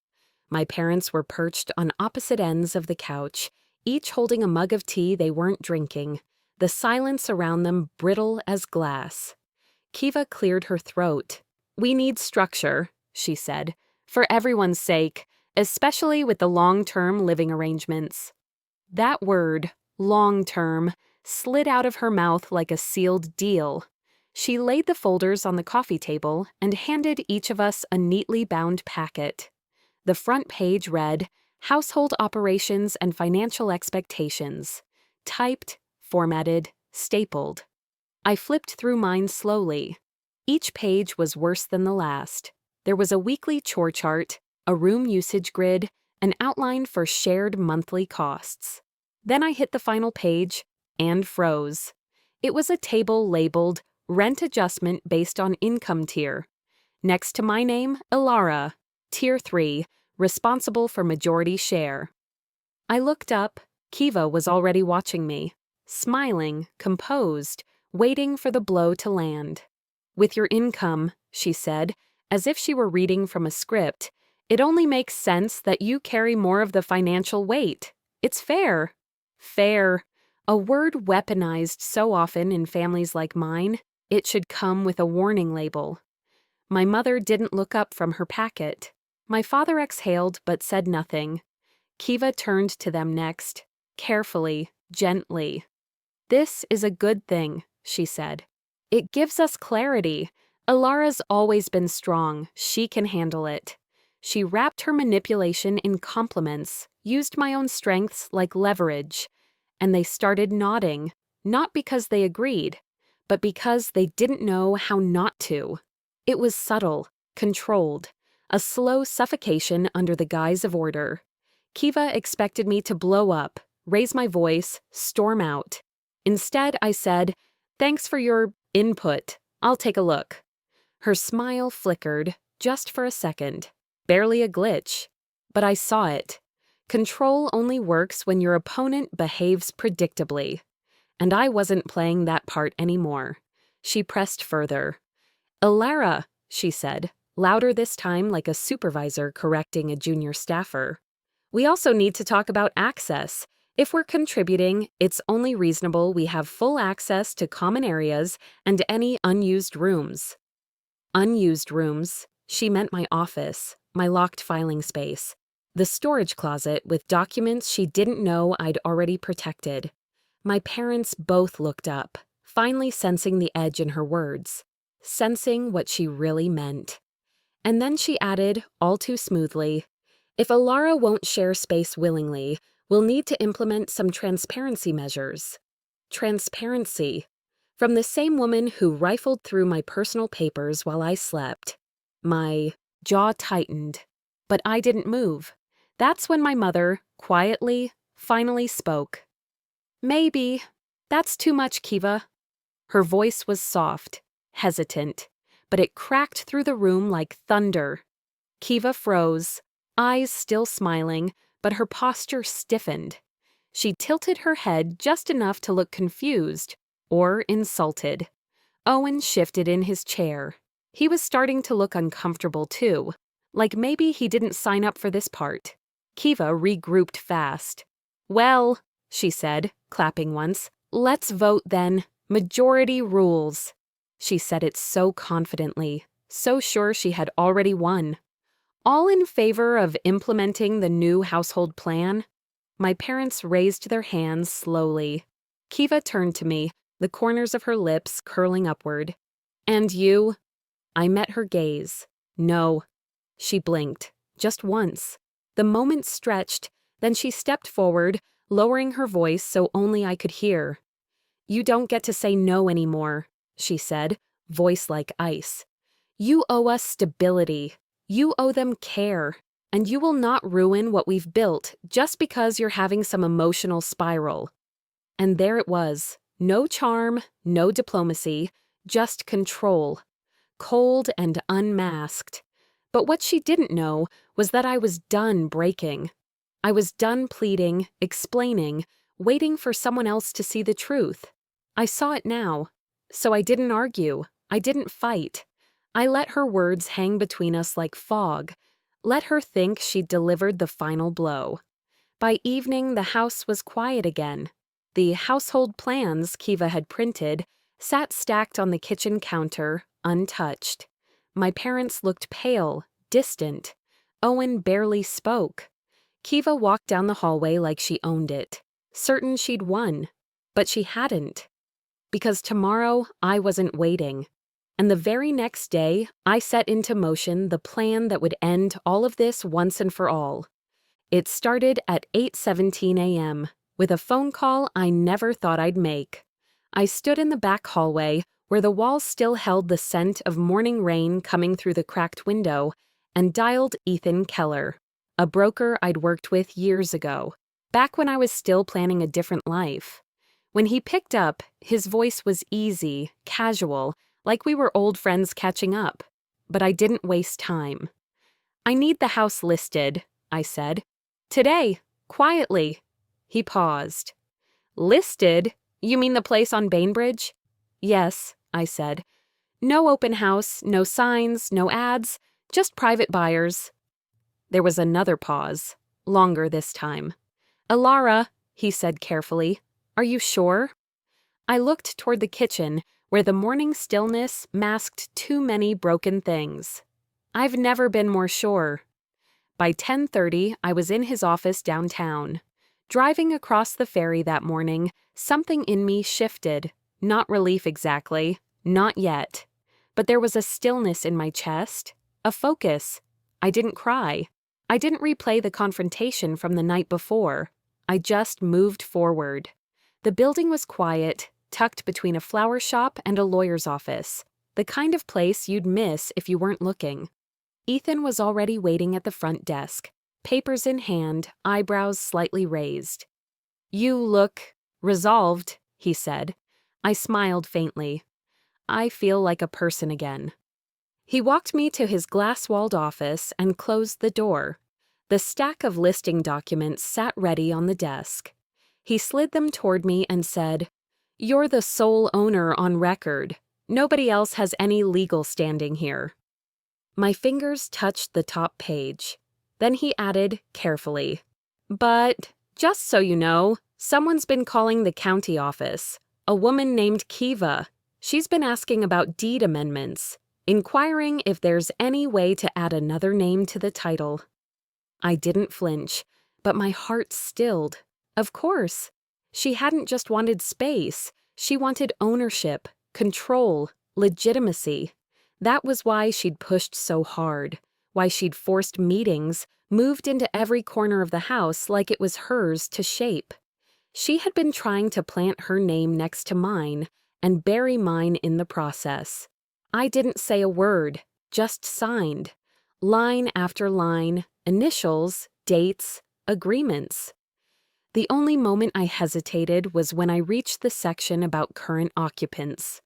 My parents were perched on opposite ends of the couch, each holding a mug of tea they weren't drinking, the silence around them brittle as glass. Kiva cleared her throat. We need structure, she said, for everyone's sake, especially with the long-term living arrangements. That word, long-term, slid out of her mouth like a sealed deal. She laid the folders on the coffee table and handed each of us a neatly bound packet. The front page read, Household Operations and Financial Expectations. Typed, formatted, stapled. I flipped through mine slowly. Each page was worse than the last. There was a weekly chore chart, a room usage grid, an outline for shared monthly costs. Then I hit the final page and froze. It was a table labeled Rent Adjustment Based on Income Tier. Next to my name, Ilara, Tier 3, responsible for majority share. I looked up. Kiva was already watching me, smiling, composed, waiting for the blow to land. With your income, she said, as if she were reading from a script, it only makes sense that you carry more of the financial weight. It's fair. Fair. A word weaponized so often in families like mine, it should come with a warning label. My mother didn't look up from her packet. My father exhaled but said nothing. Kiva turned to them next, carefully, gently. This is a good thing, she said. It gives us clarity. Ilara's always been strong. She can handle it. She wrapped her manipulation in compliments, used my own strengths like leverage. And they started nodding, not because they agreed, but because they didn't know how not to. It was subtle, controlled, a slow suffocation under the guise of order. Kiva expected me to blow up, raise my voice, storm out. Instead, I said, "Thanks for your input. I'll take a look." Her smile flickered, just for a second. Barely a glitch. But I saw it. Control only works when your opponent behaves predictably. And I wasn't playing that part anymore. She pressed further. "Ilara," she said, louder this time like a supervisor correcting a junior staffer. "We also need to talk about access. If we're contributing, it's only reasonable we have full access to common areas and any unused rooms." Unused rooms. She meant my office, my locked filing space, the storage closet with documents she didn't know I'd already protected. My parents both looked up, finally sensing the edge in her words, sensing what she really meant. And then she added, all too smoothly, "If Ilara won't share space willingly, we'll need to implement some transparency measures." Transparency. From the same woman who rifled through my personal papers while I slept. My jaw tightened, but I didn't move. That's when my mother, quietly, finally spoke. "Maybe. That's too much, Kiva." Her voice was soft, hesitant, but it cracked through the room like thunder. Kiva froze, eyes still smiling, but her posture stiffened. She tilted her head just enough to look confused, or insulted. Owen shifted in his chair. He was starting to look uncomfortable too, like maybe he didn't sign up for this part. Kiva regrouped fast. "Well," she said, clapping once, "let's vote then. Majority rules." She said it so confidently, so sure she had already won. "All in favor of implementing the new household plan?" My parents raised their hands slowly. Kiva turned to me, the corners of her lips curling upward. "And you?" I met her gaze. "No." She blinked, just once. The moment stretched, then she stepped forward, lowering her voice so only I could hear. "You don't get to say no anymore," she said, voice like ice. "You owe us stability. You owe them care. And you will not ruin what we've built just because you're having some emotional spiral." And there it was. No charm, no diplomacy, just control. Cold and unmasked. But what she didn't know was that I was done breaking. I was done pleading, explaining, waiting for someone else to see the truth. I saw it now. So I didn't argue. I didn't fight. I let her words hang between us like fog. Let her think she'd delivered the final blow. By evening, the house was quiet again. The household plans Kiva had printed sat stacked on the kitchen counter, untouched. My parents looked pale, distant. Owen barely spoke. Kiva walked down the hallway like she owned it, certain she'd won. But she hadn't. Because tomorrow, I wasn't waiting. And the very next day, I set into motion the plan that would end all of this once and for all. It started at 8:17 a.m., with a phone call I never thought I'd make. I stood in the back hallway, where the walls still held the scent of morning rain coming through the cracked window, and dialed Ethan Keller, a broker I'd worked with years ago, back when I was still planning a different life. When he picked up, his voice was easy, casual, like we were old friends catching up. But I didn't waste time. "I need the house listed," I said. "Today, quietly." He paused. "Listed? You mean the place on Bainbridge?" "Yes," I said. "No open house, no signs, no ads, just private buyers." There was another pause, longer this time. "Alara," he said carefully, "are you sure?" I looked toward the kitchen, where the morning stillness masked too many broken things. I've never been more sure. By 10:30, I was in his office downtown. Driving across the ferry that morning, something in me shifted. Not relief exactly, not yet. But there was a stillness in my chest, a focus. I didn't cry. I didn't replay the confrontation from the night before. I just moved forward. The building was quiet, tucked between a flower shop and a lawyer's office, the kind of place you'd miss if you weren't looking. Ethan was already waiting at the front desk, papers in hand, eyebrows slightly raised. "You look resolved," he said. I smiled faintly. "I feel like a person again." He walked me to his glass-walled office and closed the door. The stack of listing documents sat ready on the desk. He slid them toward me and said, "You're the sole owner on record. Nobody else has any legal standing here." My fingers touched the top page. Then he added, carefully, "But, just so you know, someone's been calling the county office. A woman named Kiva. She's been asking about deed amendments, inquiring if there's any way to add another name to the title." I didn't flinch, but my heart stilled. Of course. She hadn't just wanted space. She wanted ownership, control, legitimacy. That was why she'd pushed so hard, why she'd forced meetings, moved into every corner of the house like it was hers to shape. She had been trying to plant her name next to mine and bury mine in the process. I didn't say a word, just signed. Line after line, initials, dates, agreements. The only moment I hesitated was when I reached the section about current occupants.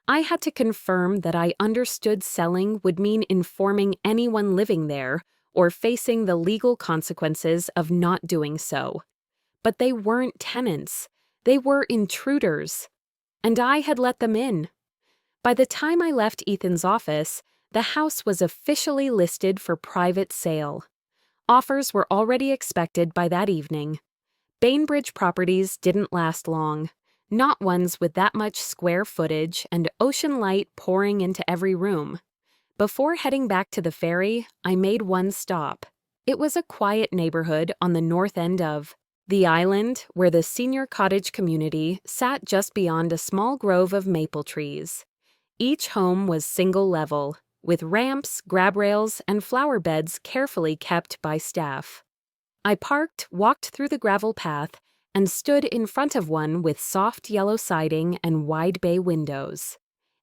I had to confirm that I understood selling would mean informing anyone living there or facing the legal consequences of not doing so. But they weren't tenants. They were intruders. And I had let them in. By the time I left Ethan's office, the house was officially listed for private sale. Offers were already expected by that evening. Bainbridge properties didn't last long. Not ones with that much square footage and ocean light pouring into every room. Before heading back to the ferry, I made one stop. It was a quiet neighborhood on the north end of the island, where the senior cottage community sat just beyond a small grove of maple trees. Each home was single-level, with ramps, grab rails, and flower beds carefully kept by staff. I parked, walked through the gravel path, and stood in front of one with soft yellow siding and wide bay windows.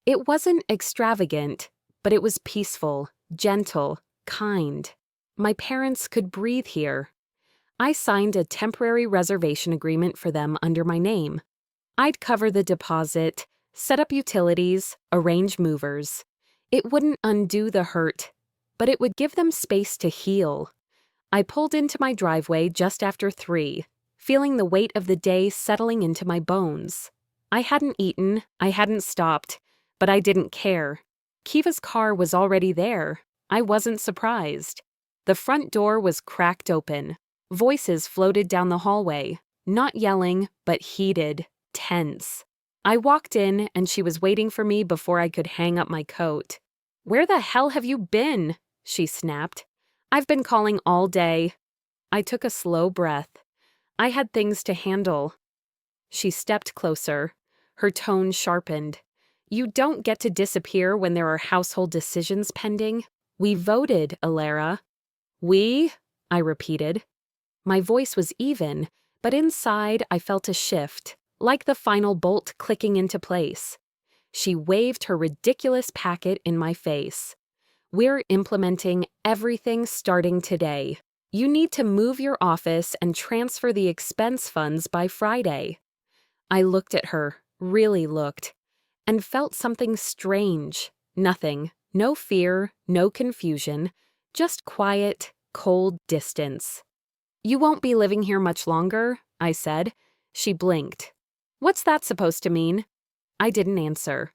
It wasn't extravagant, but it was peaceful, gentle, kind. My parents could breathe here. I signed a temporary reservation agreement for them under my name. I'd cover the deposit, set up utilities, arrange movers. It wouldn't undo the hurt, but it would give them space to heal. I pulled into my driveway just after 3, feeling the weight of the day settling into my bones. I hadn't eaten, I hadn't stopped, but I didn't care. Kiva's car was already there. I wasn't surprised. The front door was cracked open. Voices floated down the hallway, not yelling, but heated, tense. I walked in, and she was waiting for me before I could hang up my coat. "Where the hell have you been?" she snapped. "I've been calling all day." I took a slow breath. I had things to handle. She stepped closer. Her tone sharpened. "You don't get to disappear when there are household decisions pending. We voted, Alara." "We?" I repeated. My voice was even, but inside I felt a shift, like the final bolt clicking into place. She waved her ridiculous packet in my face. "We're implementing everything starting today. You need to move your office and transfer the expense funds by Friday." I looked at her, really looked, and felt something strange. Nothing. No fear, no confusion, just quiet, cold distance. "You won't be living here much longer," I said. She blinked. "What's that supposed to mean?" I didn't answer.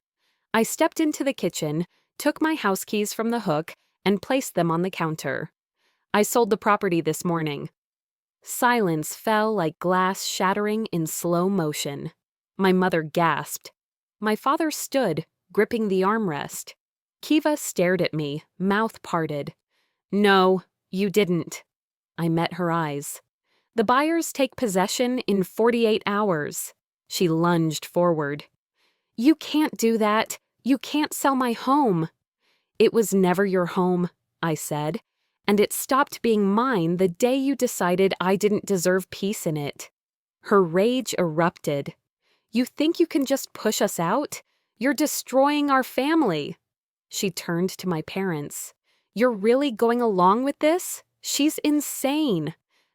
I stepped into the kitchen, took my house keys from the hook, and placed them on the counter. "I sold the property this morning." Silence fell like glass shattering in slow motion. My mother gasped. My father stood, gripping the armrest. Kiva stared at me, mouth parted. "No, you didn't." I met her eyes. "The buyers take possession in 48 hours. She lunged forward. "You can't do that. You can't sell my home." "It was never your home," I said, "and it stopped being mine the day you decided I didn't deserve peace in it." Her rage erupted. "You think you can just push us out? You're destroying our family." She turned to my parents. "You're really going along with this? She's insane."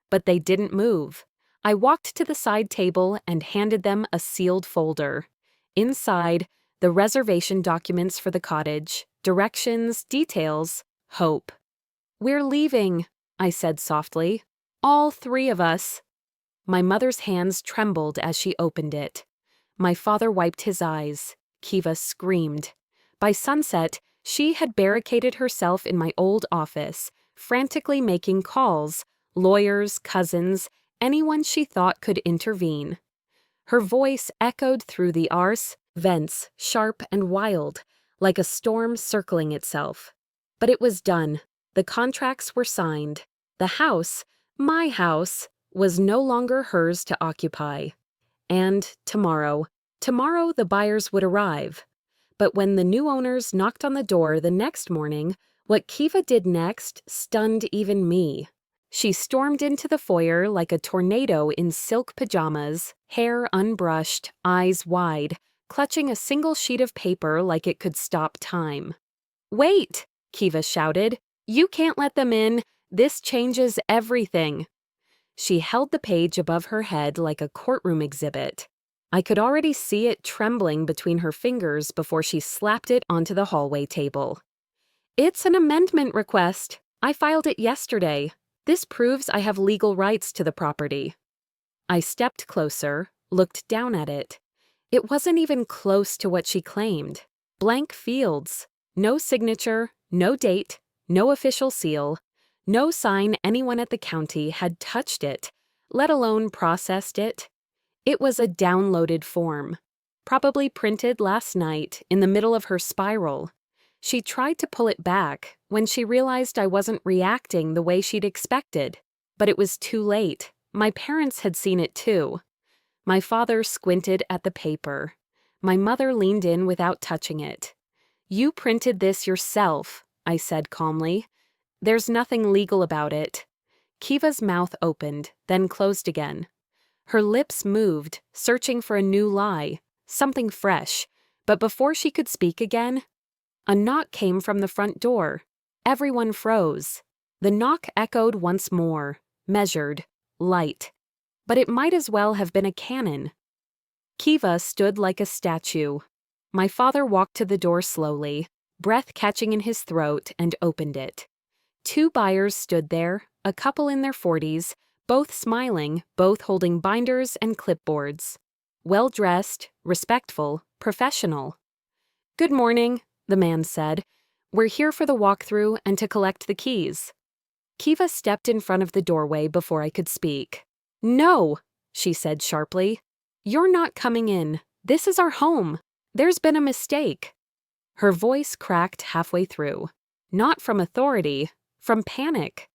But they didn't move. I walked to the side table and handed them a sealed folder. Inside, the reservation documents for the cottage, directions, details, hope. "We're leaving," I said softly. "All three of us." My mother's hands trembled as she opened it. My father wiped his eyes. Kiva screamed. By sunset, she had barricaded herself in my old office, frantically making calls, lawyers, cousins, anyone she thought could intervene. Her voice echoed through the arse, vents, sharp and wild, like a storm circling itself. But it was done. The contracts were signed. The house, my house, was no longer hers to occupy. And tomorrow the buyers would arrive. But when the new owners knocked on the door the next morning, what Kiva did next stunned even me. She stormed into the foyer like a tornado in silk pajamas, hair unbrushed, eyes wide, clutching a single sheet of paper like it could stop time. "Wait!" Kiva shouted. "You can't let them in. This changes everything." She held the page above her head like a courtroom exhibit. I could already see it trembling between her fingers before she slapped it onto the hallway table. "It's an amendment request. I filed it yesterday. This proves I have legal rights to the property." I stepped closer, looked down at it. It wasn't even close to what she claimed. Blank fields. No signature, no date, no official seal, no sign anyone at the county had touched it, let alone processed it. It was a downloaded form, probably printed last night in the middle of her spiral. She tried to pull it back when she realized I wasn't reacting the way she'd expected. But it was too late. My parents had seen it too. My father squinted at the paper. My mother leaned in without touching it. "You printed this yourself," I said calmly. "There's nothing legal about it." Kiva's mouth opened, then closed again. Her lips moved, searching for a new lie, something fresh. But before she could speak again, a knock came from the front door. Everyone froze. The knock echoed once more, measured, light. But it might as well have been a cannon. Kiva stood like a statue. My father walked to the door slowly, breath catching in his throat, and opened it. Two buyers stood there, a couple in their 40s, both smiling, both holding binders and clipboards. Well-dressed, respectful, professional. "Good morning," the man said. "We're here for the walkthrough and to collect the keys." Kiva stepped in front of the doorway before I could speak. "No," she said sharply. "You're not coming in. This is our home. There's been a mistake." Her voice cracked halfway through. Not from authority, from panic.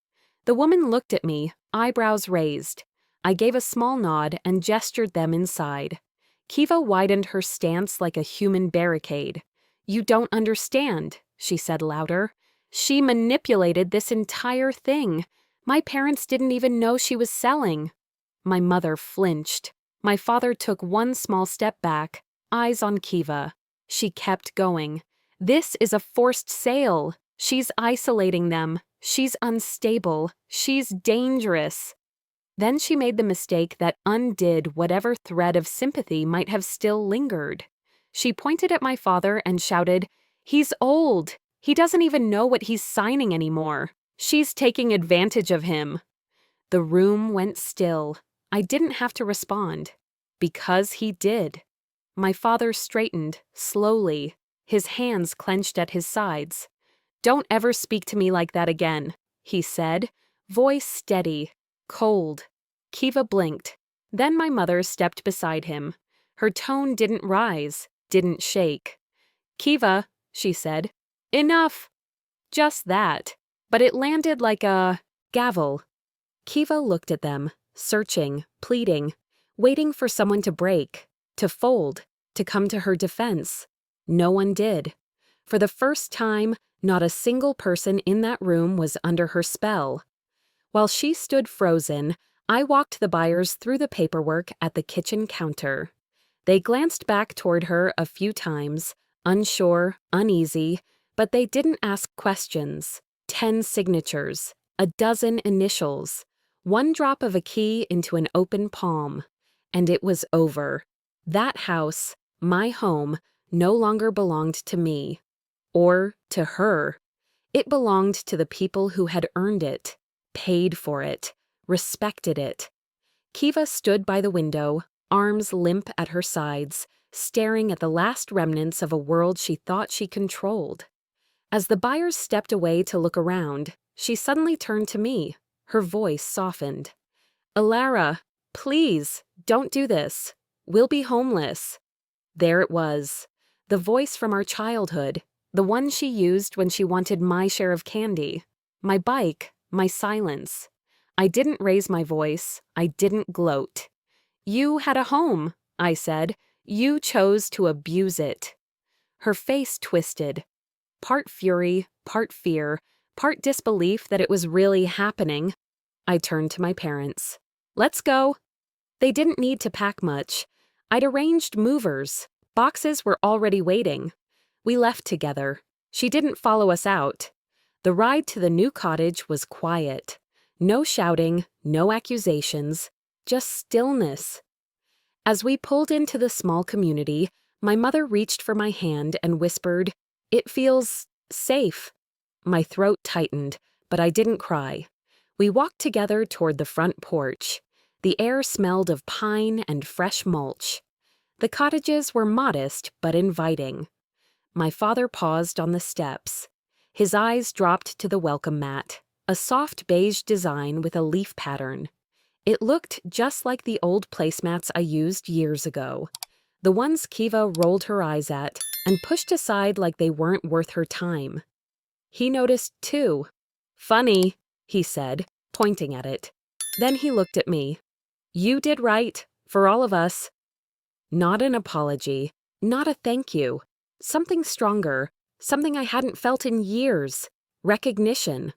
The woman looked at me, eyebrows raised. I gave a small nod and gestured them inside. Kiva widened her stance like a human barricade. "You don't understand," she said louder. "She manipulated this entire thing. My parents didn't even know she was selling." My mother flinched. My father took one small step back, eyes on Kiva. She kept going. "This is a forced sale. She's isolating them. She's unstable. She's dangerous." Then she made the mistake that undid whatever thread of sympathy might have still lingered. She pointed at my father and shouted, "He's old. He doesn't even know what he's signing anymore. She's taking advantage of him." The room went still. I didn't have to respond. Because he did. My father straightened, slowly, his hands clenched at his sides. "Don't ever speak to me like that again," he said, voice steady, cold. Kiva blinked. Then my mother stepped beside him. Her tone didn't rise, didn't shake. "Kiva," she said, "enough." Just that. But it landed like a gavel. Kiva looked at them, searching, pleading, waiting for someone to break, to fold, to come to her defense. No one did. For the first time, not a single person in that room was under her spell. While she stood frozen, I walked the buyers through the paperwork at the kitchen counter. They glanced back toward her a few times, unsure, uneasy, but they didn't ask questions. 10 signatures, a dozen initials, one drop of a key into an open palm. And it was over. That house, my home, no longer belonged to me. Or to her. It belonged to the people who had earned it, paid for it, respected it. Kiva stood by the window, arms limp at her sides, staring at the last remnants of a world she thought she controlled. As the buyers stepped away to look around, she suddenly turned to me. Her voice softened. "Alara, please, don't do this. We'll be homeless." There it was. The voice from our childhood, the one she used when she wanted my share of candy. My bike, my silence. I didn't raise my voice. I didn't gloat. "You had a home," I said. "You chose to abuse it." Her face twisted. Part fury, part fear, part disbelief that it was really happening. I turned to my parents. "Let's go." They didn't need to pack much. I'd arranged movers. Boxes were already waiting. We left together. She didn't follow us out. The ride to the new cottage was quiet. No shouting, no accusations, just stillness. As we pulled into the small community, my mother reached for my hand and whispered, "It feels safe." My throat tightened, but I didn't cry. We walked together toward the front porch. The air smelled of pine and fresh mulch. The cottages were modest but inviting. My father paused on the steps. His eyes dropped to the welcome mat, a soft beige design with a leaf pattern. It looked just like the old placemats I used years ago, the ones Kiva rolled her eyes at and pushed aside like they weren't worth her time. He noticed too. "Funny," he said, pointing at it. Then he looked at me. "You did right, for all of us." Not an apology, not a thank you. Something stronger, something I hadn't felt in years. Recognition.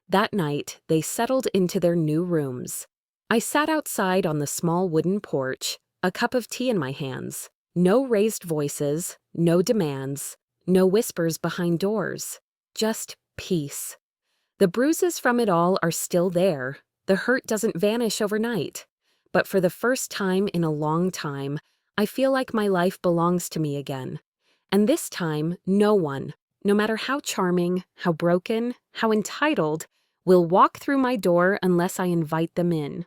That night, they settled into their new rooms. I sat outside on the small wooden porch, a cup of tea in my hands. No raised voices, no demands, no whispers behind doors. Just peace. The bruises from it all are still there. The hurt doesn't vanish overnight. But for the first time in a long time, I feel like my life belongs to me again. And this time, no one, no matter how charming, how broken, how entitled, will walk through my door unless I invite them in.